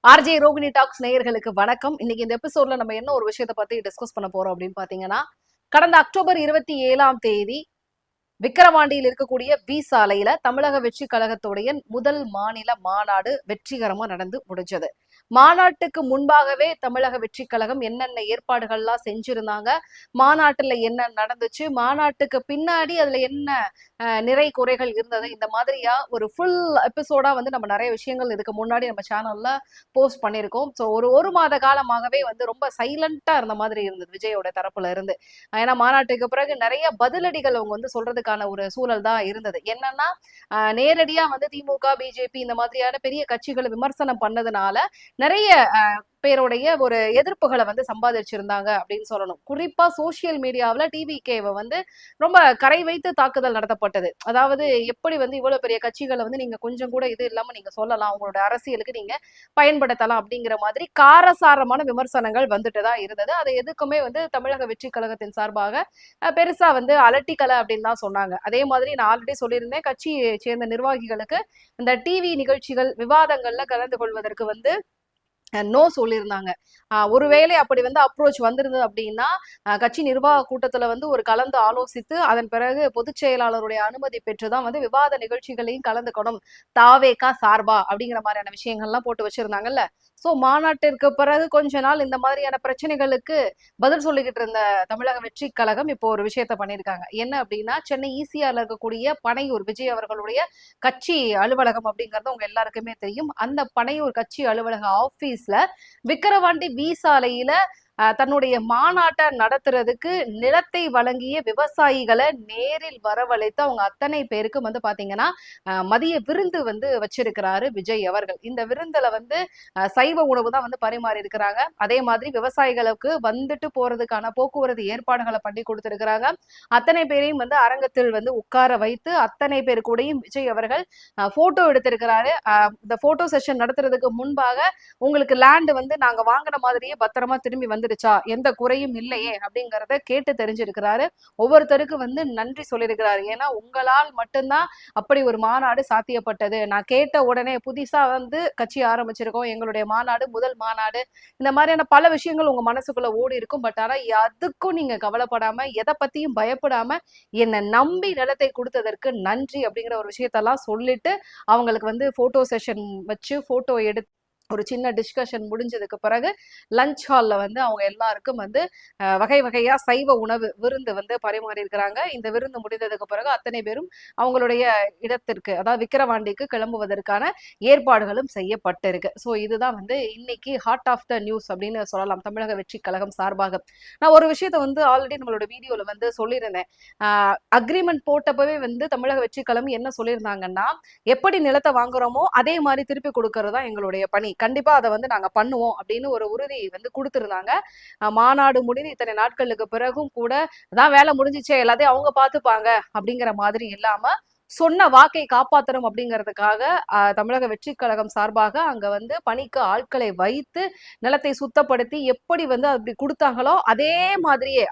RJ Rohini tax நேயர்களுக்கு வணக்கம். இன்னைக்கு இந்த எபிசோட்ல நம்ம என்ன ஒரு விஷயத்தை பத்தி டிஸ்கஸ் பண்ண போறோம் அப்படின்னு பாத்தீங்கன்னா, கடந்த அக்டோபர் 27 விக்கிரவாண்டியில் இருக்கக்கூடிய வி சாலையில தமிழக வெற்றி கழகத்துடைய முதல் மாநில மாநாடு வெற்றிகரமா நடந்து முடிஞ்சது. மாநாட்டுக்கு முன்பாகவே தமிழக வெற்றி கழகம் என்னென்ன ஏற்பாடுகள்லாம் செஞ்சிருந்தாங்க, மாநாட்டுல என்ன நடந்துச்சு, மாநாட்டுக்கு பின்னாடி அதுல என்ன நிறை குறைகள் இருந்தது, இந்த மாதிரியா ஒரு ஃபுல் எபிசோடா வந்து நம்ம நிறைய விஷயங்கள் இதுக்கு முன்னாடி நம்ம சேனல்ல போஸ்ட் பண்ணியிருக்கோம். ஸோ ஒரு மாத காலமாகவே வந்து ரொம்ப சைலண்டா இருந்த மாதிரி இருந்தது விஜயோட தரப்புல இருந்து. ஏன்னா மாநாட்டுக்கு பிறகு நிறைய பதிலடிகள் அவங்க வந்து சொல்றதுக்கான ஒரு சூழல் தான் இருந்தது. என்னன்னா நேரடியா வந்து திமுக பிஜேபி இந்த மாதிரியான பெரிய கட்சிகளை விமர்சனம் பண்ணதுனால நிறைய பேருடைய ஒரு எதிர்ப்புகளை வந்து சம்பாதிச்சிருந்தாங்க அப்படின்னு சொல்லணும். குறிப்பா சோசியல் மீடியாவில் டிவிகேவை வந்து ரொம்ப கரை வைத்து தாக்குதல் நடத்தப்பட்டது. அதாவது எப்படி வந்து இவ்வளவு பெரிய கட்சிகளை வந்து நீங்க கொஞ்சம் கூட இது இல்லாம நீங்க சொல்லலாம், உங்களோட அரசியலுக்கு நீங்க பயன்படுத்தலாம் அப்படிங்கிற மாதிரி காரசாரமான விமர்சனங்கள் வந்துட்டு தான் இருந்தது. அதை எதுக்குமே வந்து தமிழக வெற்றி கழகத்தின் சார்பாக பெருசா வந்து அலட்டிக்கலை அப்படின்னு தான் சொன்னாங்க. அதே மாதிரி நான் ஆல்ரெடி சொல்லியிருந்தேன், கட்சியை சேர்ந்த நிர்வாகிகளுக்கு இந்த டிவி நிகழ்ச்சிகள் விவாதங்கள்ல கலந்து கொள்வதற்கு வந்து நோ சொல்லியிருந்தாங்க. ஒருவேளை அப்படி வந்து அப்ரோச் வந்திருந்தது அப்படின்னா கட்சி நிர்வாக கூட்டத்துல வந்து ஒரு கலந்து ஆலோசித்து அதன் பிறகு பொதுச் செயலாளருடைய அனுமதி பெற்றுதான் வந்து விவாத நிகழ்ச்சிகளையும் கலந்துக்கணும் தாவேகா சார்பா அப்படிங்கிற மாதிரியான விஷயங்கள்லாம் போட்டு வச்சிருந்தாங்கல்ல. சோ மாநாட்டிற்கு பிறகு கொஞ்ச நாள் இந்த மாதிரியான பிரச்சனைகளுக்கு பதில் சொல்லிக்கிட்டு இருந்த தமிழக வெற்றி கழகம் இப்போ ஒரு விஷயத்த பண்ணியிருக்காங்க. என்ன அப்படின்னா, சென்னை ஈசிஆர்ல இருக்கக்கூடிய பனையூர் விஜய் அவர்களுடைய கட்சி அலுவலகம் அப்படிங்கிறது உங்க எல்லாருக்குமே தெரியும். அந்த பனையூர் கட்சி அலுவலக ஆபீஸ்ல விக்கிரவாண்டி வி சாலையில தன்னுடைய மாநாட்டை நடத்துறதுக்கு நிலத்தை வழங்கிய விவசாயிகளை நேரில் வரவழைத்து அவங்க அத்தனை பேருக்கு வந்து பாத்தீங்கன்னா மதிய விருந்து வந்து வச்சிருக்கிறாரு விஜய் அவர்கள். இந்த விருந்துல வந்து சைவ உணவு தான் வந்து பரிமாறி இருக்கிறாங்க. அதே மாதிரி விவசாயிகளுக்கு வந்துட்டு போறதுக்கான போக்குவரத்து ஏற்பாடுகளை பண்ணி கொடுத்திருக்கிறாங்க. அத்தனை பேரையும் வந்து அரங்கத்தில் வந்து உட்கார வைத்து அத்தனை பேர் கூடயும் விஜய் அவர்கள் போட்டோ எடுத்திருக்கிறாரு. இந்த போட்டோ செஷன் நடத்துறதுக்கு முன்பாக உங்களுக்கு லேண்ட் வந்து நாங்க வாங்கின மாதிரியே பத்திரமா திரும்பி வந்துடுச்சா, எந்த குறையும் இல்லையே அப்படிங்கறத கேட்டு தெரிஞ்சிருக்கிறாரு. ஒவ்வொருத்தருக்கு வந்து நன்றி சொல்லியிருக்கிறாரு. ஏன்னா உங்களால் மட்டும்தான் அப்படி ஒரு மாநாடு சாத்தியப்பட்டது. நான் கேட்ட உடனே புதுசா வந்து கட்சி ஆரம்பிச்சிருக்கோம், எங்களுடைய மாநாடு முதல் மாநாடு, இந்த மாதிரியான பல விஷயங்கள் உங்க மனசுக்குள்ள ஓடி இருக்கும். பட் ஆனா அதுக்கும் நீங்க கவலைப்படாம எதை பத்தியும் பயப்படாம என்னை நம்பி நிலத்தை கொடுத்ததற்கு நன்றி அப்படிங்கிற ஒரு விஷயத்தெல்லாம் சொல்லிட்டு அவங்களுக்கு வந்து போட்டோ செஷன் வச்சு போட்டோ எடுத்து ஒரு சின்ன டிஸ்கஷன் முடிஞ்சதுக்கு பிறகு லஞ்ச் ஹால்ல வந்து அவங்க எல்லாருக்கும் வந்து வகை வகையா சைவ உணவு விருந்து வந்து பரிமாறி இருக்கிறாங்க. இந்த விருந்து முடிந்ததுக்கு பிறகு அத்தனை பேரும் அவங்களுடைய இடத்திற்கு, அதாவது விக்கிரவாண்டிக்கு கிளம்புவதற்கான ஏற்பாடுகளும் செய்யப்பட்டிருக்கு. ஸோ இதுதான் வந்து இன்னைக்கு ஹார்ட் ஆஃப் த நியூஸ் அப்படின்னு சொல்லலாம் தமிழக வெற்றி கழகம் சார்பாக. நான் ஒரு விஷயத்த வந்து ஆல்ரெடி நம்மளோட வீடியோல வந்து சொல்லியிருந்தேன். அக்ரிமெண்ட் போட்டப்பவே வந்து தமிழக வெற்றி கழகம் என்ன சொல்லியிருந்தாங்கன்னா, எப்படி நிலத்தை வாங்குறோமோ அதே மாதிரி திருப்பி கொடுக்கறது தான் எங்களுடைய பணி, கண்டிப்பா அதை வந்து நாங்க பண்ணுவோம் அப்படின்னு ஒரு உறுதி வந்து கொடுத்திருந்தாங்க. மாநாடு முடிந்து இத்தனை நாட்களுக்கு பிறகும் கூட அதான் வேலை முடிஞ்சிச்சே எல்லாத்தையும் அவங்க பார்த்துப்பாங்க அப்படிங்கிற மாதிரி இல்லாம சொன்ன வாக்கை காப்பாற்றணும் அப்படிங்கிறதுக்காக தமிழக வெற்றி கழகம் சார்பாக அங்க வந்து பணிக்கு ஆட்களை வைத்து நிலத்தை சுத்தப்படுத்தி எப்படி வந்து அப்படி கொடுத்தாங்களோ அதே மாதிரியே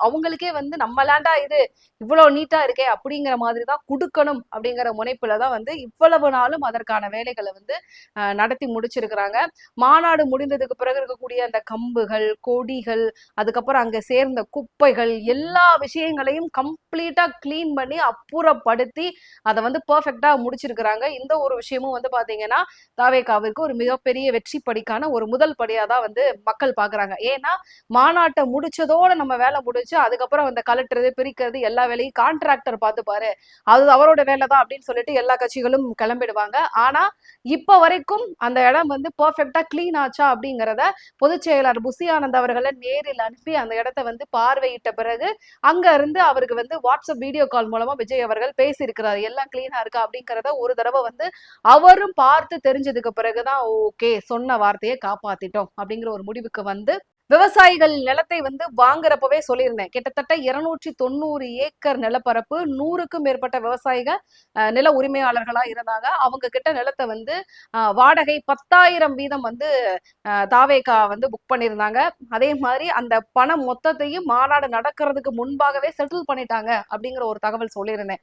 அவங்களுக்கே வந்து நம்ம லேண்டா இது இவ்வளவு நீட்டா இருக்கே அப்படிங்கிற மாதிரி தான் கொடுக்கணும் அப்படிங்கிற முனைப்புலதான் வந்து இவ்வளவு நாளும் அதற்கான வேலைகளை வந்து நடத்தி முடிச்சிருக்கிறாங்க. மாநாடு முடிந்ததுக்கு பிறகு இருக்கக்கூடிய அந்த கம்புகள் கொடிகள் அதுக்கப்புறம் அங்க சேர்ந்த குப்பைகள் எல்லா விஷயங்களையும் கம்ப்ளீட்டா கிளீன் பண்ணி அப்புறப்படுத்தி அதை வந்து பெர்ஃபெக்டா முடிச்சிருக்கிறாங்க. இந்த ஒரு விஷயமும் வந்து பாத்தீங்கன்னா தாவேகாவிற்கு ஒரு மிகப்பெரிய வெற்றி படிக்கான ஒரு முதல் படியா தான் வந்து மக்கள் பாக்குறாங்க. ஏன்னா மாநாட்டை முடிச்சதோட நம்ம வேலை முடிச்சு அதுக்கப்புறம் அந்த கலட்டுறது பிரிக்கிறது எல்லா வேலையும் கான்ட்ராக்டர் பார்த்துப்பாரு, அது அவரோட வேலை தான் அப்படின்னு சொல்லிட்டு எல்லா கட்சிகளும் கிளம்பிடுவாங்க. ஆனா இப்ப வரைக்கும் அந்த இடம் வந்து பெர்ஃபெக்டா கிளீன் ஆச்சா அப்படிங்கிறத பொதுச் செயலாளர் புசி ஆனந்த் அவர்களை நேரில் அனுப்பி அந்த இடத்த வந்து பார்வையிட்ட பிறகு அங்க இருந்து அவருக்கு வந்து வாட்ஸ்அப் வீடியோ கால் மூலமா விஜய் அவர்கள் பேசியிருக்கிறார், எல்லாம் கிளீனா இருக்கா அப்படிங்கிறத ஒரு தடவை வந்து அவரும் பார்த்து தெரிஞ்சதுக்கு பிறகுதான் ஓகே சொன்ன வார்த்தையை காப்பாத்திட்டோம் அப்படிங்கிற ஒரு முடிவுக்கு வந்து விவசாயிகள் நிலத்தை வந்து வாங்குறப்பவே சொல்லியிருந்தேன். கிட்டத்தட்ட 290 ஏக்கர் நிலப்பரப்பு, 100க்கும் மேற்பட்ட விவசாயிகள் நில உரிமையாளர்களா இருந்தாங்க. அவங்க கிட்ட நிலத்தை வந்து வாடகை 10,000 வீதம் வந்து தாவேகா வந்து புக் பண்ணியிருந்தாங்க. அதே மாதிரி அந்த பணம் மொத்தத்தையும் மாநாடு நடக்கிறதுக்கு முன்பாகவே செட்டில் பண்ணிட்டாங்க அப்படிங்கிற ஒரு தகவல் சொல்லியிருந்தேன்.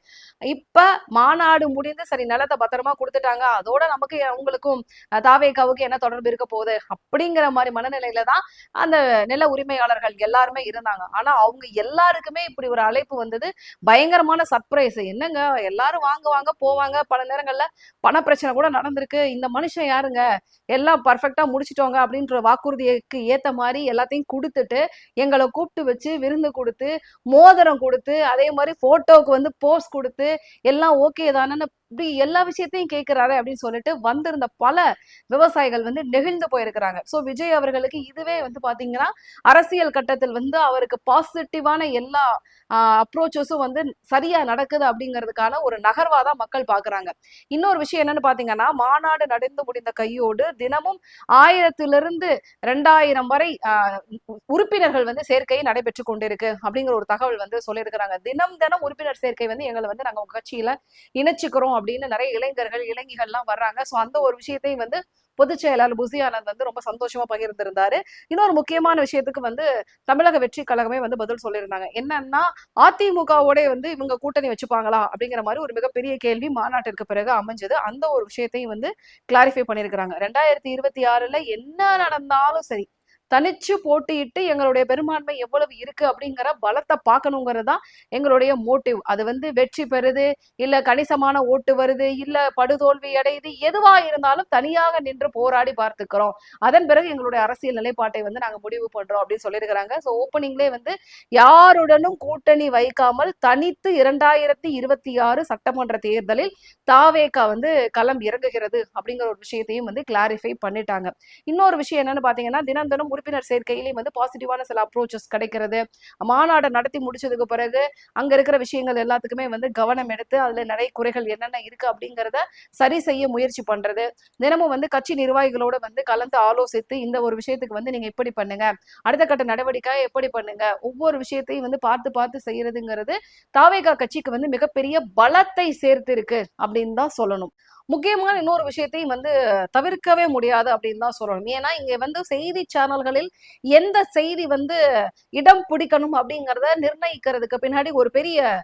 இப்ப மாநாடு முடிந்து சரி நிலத்தை பத்திரமா கொடுத்துட்டாங்க, அதோட நமக்கு அவங்களுக்கும் தாவேகாவுக்கு என்ன தொடர்பு இருக்க போகுது அப்படிங்கிற மாதிரி மனநிலையில தான் அந்த நில உரிமையாளர்கள் எல்லாருமே இருந்தாங்க. ஆனா அவங்க எல்லாருக்குமே இப்படி ஒரு அழைப்பு வந்தது பயங்கரமான சர்ப்ரைஸ். என்னங்க எல்லாரும் வாங்குவாங்க போவாங்க, பல நேரங்கள்ல பண பிரச்சனை கூட நடந்திருக்கு, இந்த மனுஷன் யாருங்க எல்லாம் பர்ஃபெக்டா முடிச்சிட்டோங்க அப்படின்ற வாக்குறுதிக்கு ஏத்த மாதிரி எல்லாத்தையும் கொடுத்துட்டு எங்களை கூப்பிட்டு வச்சு விருந்து கொடுத்து மோதிரம் கொடுத்து அதே மாதிரி போட்டோக்கு வந்து போஸ் கொடுத்து எல்லாம் ஓகே தானே இப்படி எல்லா விஷயத்தையும் கேட்கிறாரு அப்படின்னு சொல்லிட்டு வந்திருந்த பல விவசாயிகள் வந்து நெகிழ்ந்து போயிருக்கிறாங்க. சோ விஜய் அவர்களுக்கு இதுவே வந்து பாத்தீங்கன்னா அரசியல் கட்டத்தில் வந்து அவருக்கு பாசிட்டிவான எல்லா அப்ரோச்சஸும் வந்து சரியா நடக்குது அப்படிங்கிறதுக்கான ஒரு நகர்வாதான் மக்கள் பாக்குறாங்க. இன்னொரு விஷயம் என்னன்னு பாத்தீங்கன்னா மாநாடு நடந்து முடிந்த கையோடு தினமும் 1000 2000 வரை உறுப்பினர்கள் வந்து சேர்க்கை நடைபெற்று கொண்டிருக்கு அப்படிங்கிற ஒரு தகவல் வந்து சொல்லியிருக்கிறாங்க. தினம் தினம் உறுப்பினர் சேர்க்கை வந்து எங்களை வந்து நாங்க கட்சியில இணைச்சுக்கிறோம் அப்படின்னு நிறைய இளைஞர்கள் இளைஞர்கள்லாம் வர்றாங்க. சோ அந்த ஒரு விஷயத்தையும் வந்து பொதுச் செயலாளர் புசி ஆனந்த் வந்து ரொம்ப சந்தோஷமா பகிர்ந்திருந்தாரு. இன்னொரு முக்கியமான விஷயத்துக்கு வந்து தமிழக வெற்றி கழகமே வந்து பதில் சொல்லியிருந்தாங்க. என்னன்னா அதிமுகவோட வந்து இவங்க கூட்டணி வச்சுப்பாங்களா அப்படிங்கிற மாதிரி ஒரு மிகப்பெரிய கேள்வி மாநாட்டிற்கு பிறகு அமைஞ்சது. அந்த ஒரு விஷயத்தையும் வந்து கிளாரிஃபை பண்ணியிருக்கிறாங்க. 2026ல என்ன நடந்தாலும் சரி தனிச்சு போட்டியிட்டு எங்களுடைய பெரும்பான்மை எவ்வளவு இருக்கு அப்படிங்கிற பலத்தை பார்க்கணுங்கிறதுதான் எங்களுடைய மோட்டிவ். அது வந்து வெற்றி பெறுது இல்ல கணிசமான ஓட்டு வருது இல்ல படுதோல்வி அடையுது எதுவா இருந்தாலும் தனியாக நின்று போராடி பார்த்துக்கிறோம், அதன் பிறகு எங்களுடைய அரசியல் நிலைப்பாட்டை வந்து நாங்க முடிவு பண்றோம் அப்படின்னு சொல்லியிருக்கிறாங்க. ஸோ ஓப்பனிங்லேயே வந்து யாருடனும் கூட்டணி வைக்காமல் தனித்து 2026 சட்டமன்ற தேர்தலில் தாவேகா வந்து களம் இறங்குகிறது அப்படிங்கிற ஒரு விஷயத்தையும் வந்து கிளாரிஃபை பண்ணிட்டாங்க. இன்னொரு விஷயம் என்னன்னு பாத்தீங்கன்னா தினம் தினம் உறுப்பினர் சேர்க்கையிலையும் வந்து பாசிட்டிவான சில அப்ரோச்சஸ் கிடைக்கிறது. மாநாடு நடத்தி முடிச்சதுக்கு பிறகு அங்க இருக்கிற விஷயங்கள் எல்லாத்துக்குமே வந்து கவனம் எடுத்து அதுல நிறைய குறைகள் என்னென்ன இருக்கு அப்படிங்கிறத சரி செய்ய முயற்சி பண்றது. தினமும் வந்து கட்சி நிர்வாகிகளோட வந்து கலந்து ஆலோசித்து இந்த ஒரு விஷயத்துக்கு வந்து நீங்க இப்படி பண்ணுங்க, அடுத்த கட்ட நடவடிக்கை எப்படி பண்ணுங்க, ஒவ்வொரு விஷயத்தையும் வந்து பார்த்து பார்த்து செய்யறதுங்கிறது தாவேகா கட்சிக்கு வந்து மிகப்பெரிய பலத்தை சேர்த்து இருக்கு அப்படின்னு தான் சொல்லணும். முக்கியமான இன்னொரு விஷயத்தையும் வந்து தவிர்க்கவே முடியாது அப்படின்னு தான் சொல்லணும். ஏன்னா இங்க வந்து செய்தி சேனல்களில் எந்த செய்தி வந்து இடம் பிடிக்கணும் அப்படிங்கிறத நிர்ணயிக்கிறதுக்கு பின்னாடி ஒரு பெரிய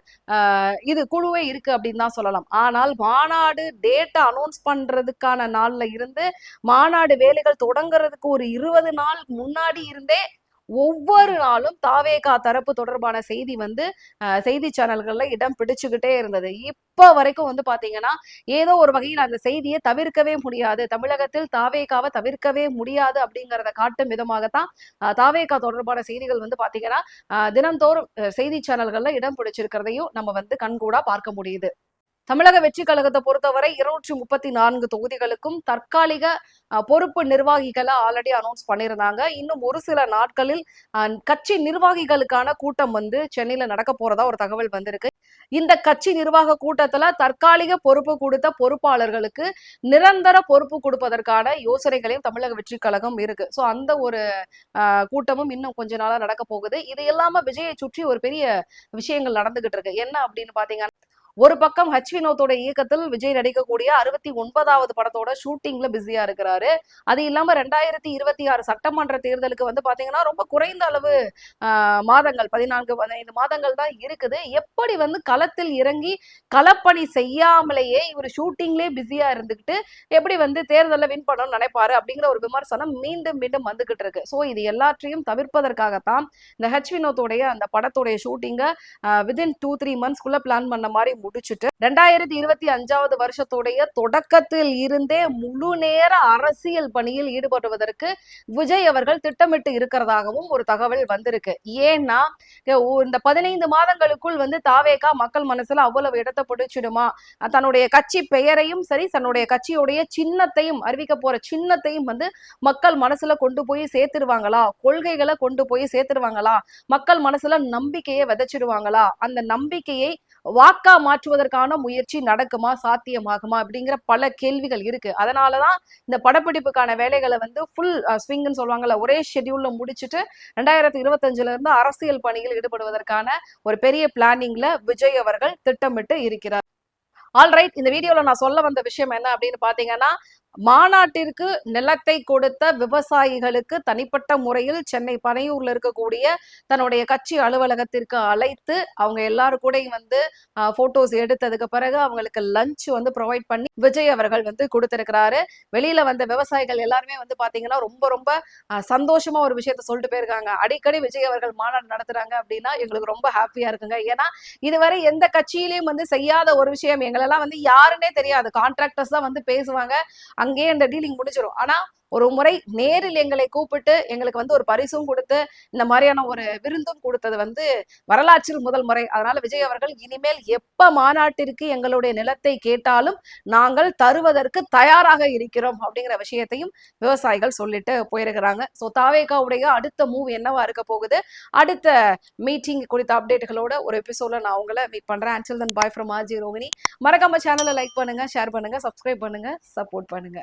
இது குழுவே இருக்கு அப்படின்னு தான் சொல்லலாம். ஆனால் மாநாடு டேட்டா அனௌன்ஸ் பண்றதுக்கான நாள்ல இருந்து மாநாடு வேலைகள் தொடங்குறதுக்கு ஒரு 20 நாள் முன்னாடி இருந்தே ஒவ்வொரு நாளும் தாவேகா தரப்பு தொடர்பான செய்தி வந்து செய்தி சேனல்கள்ல இடம் பிடிச்சுக்கிட்டே இருந்தது. இப்ப வரைக்கும் வந்து பாத்தீங்கன்னா ஏதோ ஒரு வகையில் அந்த செய்தியை தவிர்க்கவே முடியாது, தமிழகத்தில் தாவேகாவை தவிர்க்கவே முடியாது அப்படிங்கிறத காட்டும் விதமாகத்தான் தாவேகா தொடர்பான செய்திகள் வந்து பாத்தீங்கன்னா தினந்தோறும் செய்தி சேனல்கள்ல இடம் பிடிச்சிருக்கிறதையும் நம்ம வந்து கண்கூடா பார்க்க முடியுது. தமிழக வெற்றி கழகத்தை பொறுத்தவரை 234 தொகுதிகளுக்கும் தற்காலிக பொறுப்பு நிர்வாகிகளை ஆல்ரெடி அனௌன்ஸ் பண்ணியிருந்தாங்க. இன்னும் ஒரு சில நாட்களில் கட்சி நிர்வாகிகளுக்கான கூட்டம் வந்து சென்னையில நடக்க போறதா ஒரு தகவல் வந்திருக்கு. இந்த கட்சி நிர்வாக கூட்டத்துல தற்காலிக பொறுப்பு கொடுத்த பொறுப்பாளர்களுக்கு நிரந்தர பொறுப்பு கொடுப்பதற்கான யோசனைகளையும் தமிழக வெற்றி கழகம் இருக்கு. சோ அந்த ஒரு கூட்டமும் இன்னும் கொஞ்ச நாளா நடக்க போகுது. இது இல்லாம விஜயை சுற்றி ஒரு பெரிய விஷயங்கள் நடந்துகிட்டு இருக்கு. என்ன அப்படின்னு பாத்தீங்கன்னா ஒரு பக்கம் ஹச் வினோத்தோட இயக்கத்தில் விஜய் நடிக்கக்கூடிய 69வது படத்தோட ஷூட்டிங்ல பிஸியா இருக்கிறாரு. அது இல்லாம 2026 சட்டமன்ற தேர்தலுக்கு வந்து பாத்தீங்கன்னா ரொம்ப குறைந்த அளவு மாதங்கள் 14-15 மாதங்கள் தான் இருக்குது. எப்படி வந்து களத்தில் இறங்கி களப்பணி செய்யாமலேயே இவர் ஷூட்டிங்லேயே பிஸியா இருந்துகிட்டு எப்படி வந்து தேர்தலில் வின் பண்ணணும்னு நினைப்பாரு அப்படிங்கிற ஒரு விமர்சனம் மீண்டும் மீண்டும் வந்துகிட்டு இருக்கு. ஸோ இது எல்லாற்றையும் தவிர்ப்பதற்காகத்தான் இந்த ஹச் வினோத்தோடைய அந்த படத்தோடைய ஷூட்டிங்கை வித்தின் 2-3 மந்த்ஸ்க்குள்ள பிளான் பண்ண மாதிரி முடிச்சுட்டு 2025வது வருஷத்துடைய தொடக்கத்தில் இருந்தே முழு நேர அரசியல் பணியில் ஈடுபடுவதற்கு விஜய் அவர்கள் திட்டமிட்டு இருக்கிறதாகவும் ஒரு தகவல் வந்திருக்கு. ஏன்னா இந்த 15 மாதங்களுக்குள் வந்து தாவேகா மக்கள் மனசுல அவ்வளவு இடத்தை பிடிச்சிடுமா, தன்னுடைய கட்சி பெயரையும் சரி தன்னுடைய கட்சியுடைய சின்னத்தையும் அறிவிக்க போற சின்னத்தையும் வந்து மக்கள் மனசுல கொண்டு போய் சேர்த்துருவாங்களா, கொள்கைகளை கொண்டு போய் சேர்த்துருவாங்களா, மக்கள் மனசுல நம்பிக்கையை விதைச்சிடுவாங்களா, அந்த நம்பிக்கையை வாக்கா மாற்றுவதற்கான முயற்சி நடக்குமா, சாத்தியமாகுமா அப்படிங்கிற பல கேள்விகள் இருக்கு. அதனாலதான் இந்த படப்பிடிப்புக்கான வேலைகளை வந்து ஃபுல் ஸ்விங்னு சொல்லுவாங்கல்ல, ஒரே ஷெட்யூல்ல முடிச்சுட்டு 2025 இருந்து அரசியல் பணியில் ஈடுபடுவதற்கான ஒரு பெரிய பிளானிங்ல விஜய் அவர்கள் திட்டமிட்டு இருக்கிறார். ஆல்ரைட், இந்த வீடியோல நான் சொல்ல வந்த விஷயம் என்ன அப்படின்னு பாத்தீங்கன்னா, மாநாட்டிற்கு நிலத்தை கொடுத்த விவசாயிகளுக்கு தனிப்பட்ட முறையில் சென்னை பனையூர்ல இருக்கக்கூடிய தன்னுடைய கட்சி அலுவலகத்திற்கு அழைத்து அவங்க எல்லாரும் கூட வந்து போட்டோஸ் எடுத்ததுக்கு பிறகு அவங்களுக்கு லஞ்ச் வந்து ப்ரொவைட் பண்ணி விஜய் அவர்கள் வந்து கொடுத்திருக்கிறாரு. வெளியில வந்த விவசாயிகள் எல்லாருமே வந்து பாத்தீங்கன்னா ரொம்ப ரொம்ப சந்தோஷமா ஒரு விஷயத்த சொல்லிட்டு போயிருக்காங்க. அடிக்கடி விஜய் அவர்கள் மாநாடு நடத்துறாங்க அப்படின்னா எங்களுக்கு ரொம்ப ஹாப்பியா இருக்குங்க. ஏன்னா இதுவரை எந்த கட்சியிலையும் வந்து செய்யாத ஒரு விஷயம், எங்களெல்லாம் வந்து யாருன்னே தெரியாது, கான்ட்ராக்டர்ஸ் தான் வந்து பேசுவாங்க, அங்கேயே இந்த டீலிங் முடிஞ்சிடும். ஆனா ஒரு முறை நேரில் எங்களை கூப்பிட்டு எங்களுக்கு வந்து ஒரு பரிசும் கொடுத்து இந்த மாதிரியான ஒரு விருந்தும் கொடுத்தது வந்து வரலாற்றில் முதல் முறை. அதனால விஜய் அவர்கள் இனிமேல் எப்ப மாநாட்டிற்கு எங்களுடைய நிலத்தை கேட்டாலும் நாங்கள் தருவதற்கு தயாராக இருக்கிறோம் அப்படிங்கிற விஷயத்தையும் விவசாயிகள் சொல்லிட்டு போயிருக்கிறாங்க. ஸோ தாவேகாவுடைய அடுத்த மூவ் என்னவா இருக்க போகுது, அடுத்த மீட்டிங் குறித்த அப்டேட்டுகளோட ஒரு எபிசோட்ல நான் உங்களை மீட் பண்றேன். until then bye from RJ Rohini. மறக்காம சேனலை லைக் பண்ணுங்க, ஷேர் பண்ணுங்க, சப்ஸ்கிரைப் பண்ணுங்க, சப்போர்ட் பண்ணுங்க.